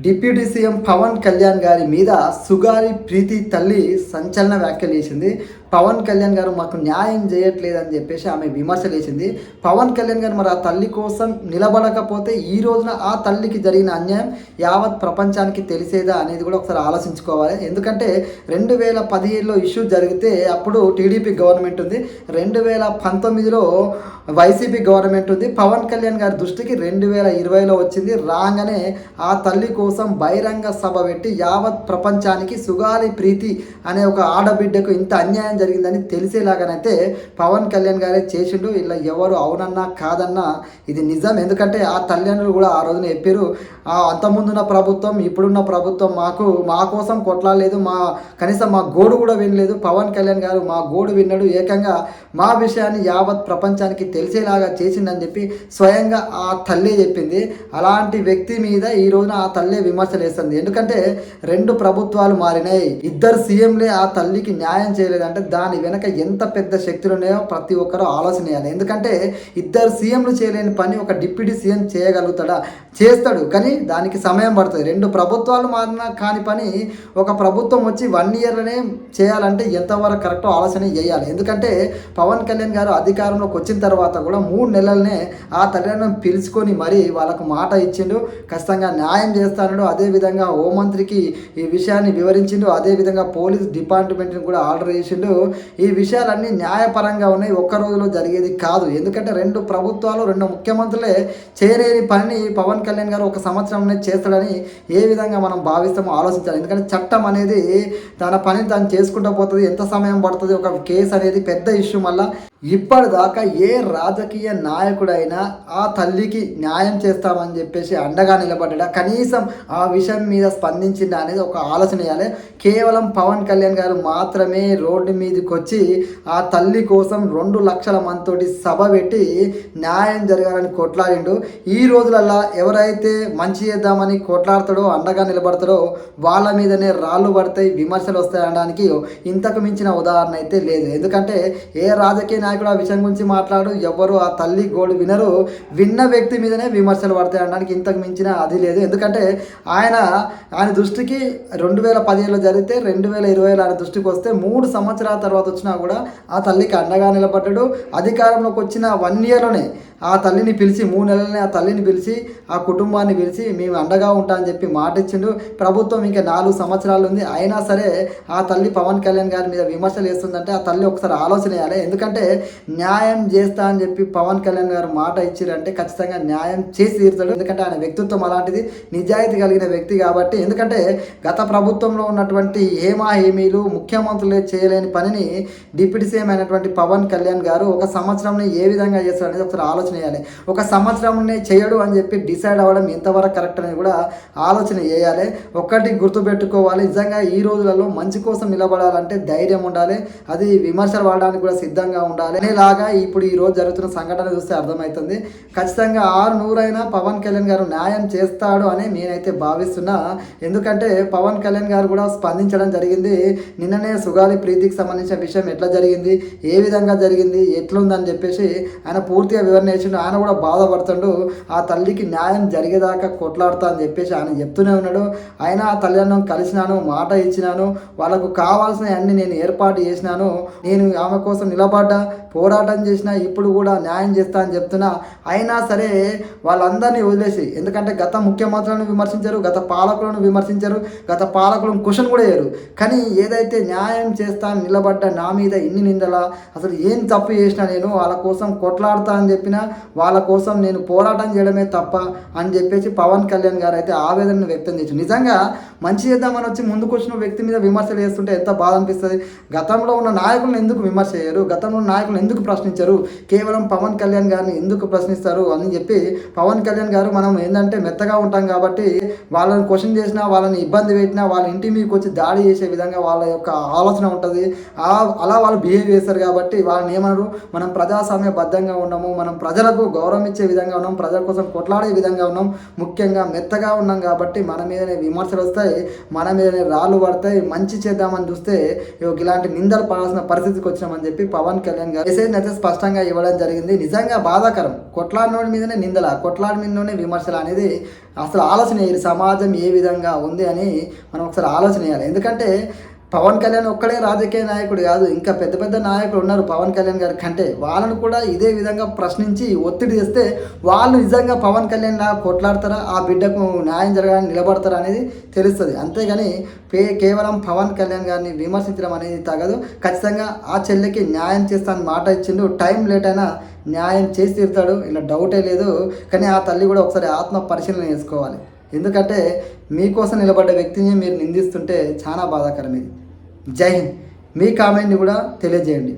Deputy CM Pawan Kalyan గారి మీద సుగాలి ప్రీతి తల్లి సంచలన వ్యాఖ్యలు చేసింది. పవన్ కళ్యాణ్ గారు మాకు న్యాయం చేయట్లేదని చెప్పేసి ఆమె విమర్శలు చేసింది. పవన్ కళ్యాణ్ గారు మరి ఆ తల్లి కోసం నిలబడకపోతే ఈ రోజున ఆ తల్లికి జరిగిన అన్యాయం యావత్ ప్రపంచానికి తెలిసేదా అనేది కూడా ఒకసారి ఆలోచించుకోవాలి. ఎందుకంటే 2017లో ఇష్యూ జరిగితే అప్పుడు టీడీపీ గవర్నమెంట్ ఉంది, 2019లో వైసీపీ గవర్నమెంట్ ఉంది. పవన్ కళ్యాణ్ గారి దృష్టికి 2020లో వచ్చింది. రాగానే ఆ తల్లి కోసం బహిరంగ సభ పెట్టి యావత్ ప్రపంచానికి సుగాలి ప్రీతి అనే ఒక ఆడబిడ్డకు ఇంత అన్యాయం జరిగిందని తెలిసేలాగానైతే పవన్ కళ్యాణ్ గారే చేసిండు. ఇలా ఎవరు అవునన్నా కాదన్నా ఇది నిజం. ఎందుకంటే ఆ తల్లిదండ్రులు కూడా ఆ రోజున చెప్పారు, అంతకుముందున్న ప్రభుత్వం ఇప్పుడున్న ప్రభుత్వం మా కోసం కొట్లాడలేదు, కనీసం మా గోడు కూడా వినలేదు. పవన్ కళ్యాణ్ గారు మా గోడు విన్నాడు, ఏకంగా మా విషయాన్ని యావత్ ప్రపంచానికి తెలిసేలాగా చేసిందని చెప్పి స్వయంగా ఆ తల్లే చెప్పింది. అలాంటి వ్యక్తి మీద ఈ రోజున ఆ తల్లే విమర్శలు వేస్తుంది. ఎందుకంటే 2 ప్రభుత్వాలు మారినాయి, 2 సీఎంలే ఆ తల్లికి న్యాయం చేయలేదంటే దాని వెనక ఎంత పెద్ద శక్తులు ఉన్నాయో ప్రతి ఒక్కరూ ఆలోచన చేయాలి. ఎందుకంటే 2 సీఎంలు చేయలేని పని ఒక డిప్యూటీ సీఎం చేయగలుగుతాడా? చేస్తాడు, కానీ దానికి సమయం పడుతుంది. 2 ప్రభుత్వాలు మారినా కాని పని ఒక ప్రభుత్వం వచ్చి 1 ఇయర్లోనే చేయాలంటే ఎంతవరకు కరెక్టో ఆలోచన చేయాలి. ఎందుకంటే పవన్ కళ్యాణ్ గారు అధికారంలోకి వచ్చిన తర్వాత కూడా 3 నెలలనే ఆ తల్లిదండ్రులను పిలుచుకొని మరీ వాళ్ళకు మాట ఇచ్చిండు, ఖచ్చితంగా న్యాయం చేస్తాడు. అదేవిధంగా హోంమంత్రికి ఈ విషయాన్ని వివరించిండు, అదేవిధంగా పోలీస్ డిపార్ట్మెంట్ని కూడా ఆర్డర్ చేసిండు. ఈ విషయాలన్నీ న్యాయపరంగా ఉన్నాయి, ఒక్క రోజులో జరిగేది కాదు. ఎందుకంటే 2 ప్రభుత్వాలు 2 ముఖ్యమంత్రులే చేయలేని పనిని పవన్ కళ్యాణ్ గారు ఒక సంవత్సరంలో చేస్తాడని ఏ విధంగా మనం భావిస్తామో ఆలోచించాలి. ఎందుకంటే చట్టం అనేది తన పని దాన్ని చేసుకుంటూ పోతుంది, ఎంత సమయం పడుతుంది. ఒక కేసు అనేది పెద్ద ఇష్యూ. మళ్ళీ ఇప్పటిదాకా ఏ రాజకీయ నాయకుడైనా ఆ తల్లికి న్యాయం చేస్తామని చెప్పేసి అండగా నిలబడ్డా, కనీసం ఆ విషయం మీద స్పందించిందా అనేది ఒక ఆలోచన చేయాలి. కేవలం పవన్ కళ్యాణ్ గారు మాత్రమే రోడ్డు మీదకి వచ్చి ఆ తల్లి కోసం 2 లక్షల మందితోటి సభ పెట్టి న్యాయం జరగాలని కొట్లాడిండు. ఈ రోజులల్లా ఎవరైతే మంచి చేద్దామని కొట్లాడతాడో, అండగా నిలబడతాడో వాళ్ళ మీదనే రాళ్ళు పడతాయి, విమర్శలు వస్తాయి అనడానికి ఇంతకు మించిన ఉదాహరణ అయితే లేదు. ఎందుకంటే ఏ రాజకీయ నాయకుడు ఆ విషయం గురించి మాట్లాడు, ఎవరు ఆ తల్లి గోడు వినరు, విన్న వ్యక్తి మీదనే విమర్శలు పడతాయి అనడానికి ఇంతకు మించిన అది లేదు. ఎందుకంటే ఆయన దృష్టికి 2017లో జరిగితే 2020లో ఆయన దృష్టికి వస్తే 3 సంవత్సరాల తర్వాత వచ్చినా కూడా ఆ తల్లికి అండగా నిలబడ్డాడు. అధికారంలోకి వచ్చిన 1 ఇయర్లోనే ఆ తల్లిని పిలిచి 3 నెలలనే ఆ తల్లిని పిలిచి ఆ కుటుంబాన్ని పిలిచి మేము అండగా ఉంటా అని చెప్పి మాట ఇచ్చిండు. ప్రభుత్వం ఇంకా 4 సంవత్సరాలు ఉంది, అయినా సరే ఆ తల్లి పవన్ కళ్యాణ్ గారి మీద విమర్శలు చేస్తుందంటే ఆ తల్లి ఒకసారి ఆలోచన చేయాలి. ఎందుకంటే న్యాయం చేస్తా అని చెప్పి పవన్ కళ్యాణ్ గారు మాట ఇచ్చిరంటే ఖచ్చితంగా న్యాయం చేసి తీరుతాడు. ఎందుకంటే ఆయన వ్యక్తిత్వం అలాంటిది, నిజాయితీ కలిగిన వ్యక్తి కాబట్టి. ఎందుకంటే గత ప్రభుత్వంలో ఉన్నటువంటి హేమీలు ముఖ్యమంత్రులే చేయలేని పనిని డిప్యూటీ సీఎం అయినటువంటి పవన్ కళ్యాణ్ గారు ఒక సంవత్సరంలో ఏ విధంగా చేస్తాడు అనేది ఒకసారి ఆలోచన చేయాలి. ఒక సంవత్సరంలోనే చేయడు అని చెప్పి డిసైడ్ అవ్వడం ఎంతవరకు కరెక్ట్ అనేది కూడా ఆలోచన చేయాలి. ఒక్కటి గుర్తుపెట్టుకోవాలి, నిజంగా ఈ రోజులలో మంచి కోసం నిలబడాలంటే ధైర్యం ఉండాలి, అది విమర్శలు పడడానికి కూడా సిద్ధంగా ఉండాలి. అనేలాగా ఇప్పుడు ఈ రోజు జరుగుతున్న సంఘటన చూస్తే అర్థమవుతుంది. ఖచ్చితంగా 600 పవన్ కళ్యాణ్ గారు న్యాయం చేస్తాడు అని నేనైతే భావిస్తున్నా. ఎందుకంటే పవన్ కళ్యాణ్ గారు కూడా స్పందించడం జరిగింది. నిన్ననే సుగాలి ప్రీతికి సంబంధించిన విషయం ఎట్లా జరిగింది, ఏ విధంగా జరిగింది, ఎట్లుందని చెప్పేసి ఆయన పూర్తిగా వివరణ ఇచ్చిండు. ఆయన కూడా బాధపడుతుండు, ఆ తల్లికి న్యాయం జరిగేదాకా కొట్లాడుతా అని చెప్పేసి ఆయన చెప్తూనే ఉన్నాడు. ఆయన ఆ తల్లిదండ్రులను కలిసినాను, మాట ఇచ్చినాను, వాళ్ళకు కావాల్సిన అన్ని నేను ఏర్పాటు చేసినాను, నేను ఆమె కోసం నిలబడ్డా, పోరాటం చేసినా, ఇప్పుడు కూడా న్యాయం చేస్తా అని చెప్తున్నా. అయినా సరే వాళ్ళందరినీ వదిలేసి, ఎందుకంటే గత ముఖ్యమంత్రులను విమర్శించారు, గత పాలకులను విమర్శించారు, గత పాలకులను క్వశ్చన్ కూడా వేయరు, కానీ ఏదైతే న్యాయం చేస్తా నిలబడ్డ నా మీద ఇన్ని నిందలా, అసలు ఏం తప్పు చేసినా నేను వాళ్ళ కోసం కొట్లాడుతా అని చెప్పినా, వాళ్ళ కోసం నేను పోరాటం చేయడమే తప్ప అని చెప్పేసి పవన్ కళ్యాణ్ గారు అయితే ఆవేదనను వ్యక్తం చేశారు. నిజంగా మంచి చేద్దామని వచ్చి ముందుకు వచ్చిన వ్యక్తి మీద విమర్శలు చేస్తుంటే ఎంత బాధ అనిపిస్తుంది. గతంలో ఉన్న నాయకులను ఎందుకు విమర్శ చేయరు, గతంలో ఉన్న నాయకులను ఎందుకు ప్రశ్నించరు, కేవలం పవన్ కళ్యాణ్ గారిని ఎందుకు ప్రశ్నిస్తారు అని చెప్పి పవన్ కళ్యాణ్ గారు, మనం ఏంటంటే మెత్తగా ఉంటాం కాబట్టి వాళ్ళని క్వశ్చన్ చేసినా, వాళ్ళని ఇబ్బంది పెట్టినా, వాళ్ళ ఇంటి మీకు వచ్చి దాడి చేసే విధంగా వాళ్ళ యొక్క ఆలోచన ఉంటుంది. అలా వాళ్ళు బిహేవ్ చేస్తారు కాబట్టి వాళ్ళని ఏమన్నారు, మనం ప్రజాస్వామ్యబద్ధంగా ఉండము, మనం ప్రజలకు గౌరవం ఇచ్చే విధంగా ఉన్నాం, ప్రజల కోసం కొట్లాడే విధంగా ఉన్నాం, ముఖ్యంగా మెత్తగా ఉన్నాం కాబట్టి మన మీదనే విమర్శలు వస్తాయి, మన మీదనే రాళ్ళు పడతాయి. మంచి చేద్దామని చూస్తే ఇలాంటి నిందలు పడాల్సిన పరిస్థితికి వచ్చినామని చెప్పి పవన్ కళ్యాణ్ గారు మెసేజ్ అయితే స్పష్టంగా ఇవ్వడం జరిగింది. నిజంగా బాధాకరం. కొట్లాడినోడి మీదనే నిందల, కొట్లాడి మీదనే విమర్శలు అనేది అసలు ఆలోచన చేయాలి. సమాజం ఏ విధంగా ఉంది అని మనం ఒకసారి ఆలోచన చేయాలి. ఎందుకంటే పవన్ కళ్యాణ్ ఒక్కడే రాజకీయ నాయకుడు కాదు, ఇంకా పెద్ద పెద్ద నాయకులు ఉన్నారు పవన్ కళ్యాణ్ గారి కంటే. వాళ్ళను కూడా ఇదే విధంగా ప్రశ్నించి ఒత్తిడి చేస్తే వాళ్ళు నిజంగా పవన్ కళ్యాణ్ లాగా కొట్లాడతారా, ఆ బిడ్డకు న్యాయం జరగాలని నిలబడతారా అనేది తెలుస్తుంది. అంతేగాని కేవలం పవన్ కళ్యాణ్ గారిని విమర్శించడం అనేది తగదు. ఖచ్చితంగా ఆ చెల్లెకి న్యాయం చేస్తానని మాట ఇచ్చిండు. టైం లేట్ అయినా న్యాయం చేసి తీరుతాడు, ఇలా డౌటే లేదు. కానీ ఆ తల్లి కూడా ఒకసారి ఆత్మ పరిశీలన చేసుకోవాలి. ఎందుకంటే మీకోసం నిలబడ్డ వ్యక్తిని మీరు నిందిస్తుంటే చాలా బాధాకరం ఇది. జై హింద్. మీ కామెంట్ని కూడా తెలియజేయండి.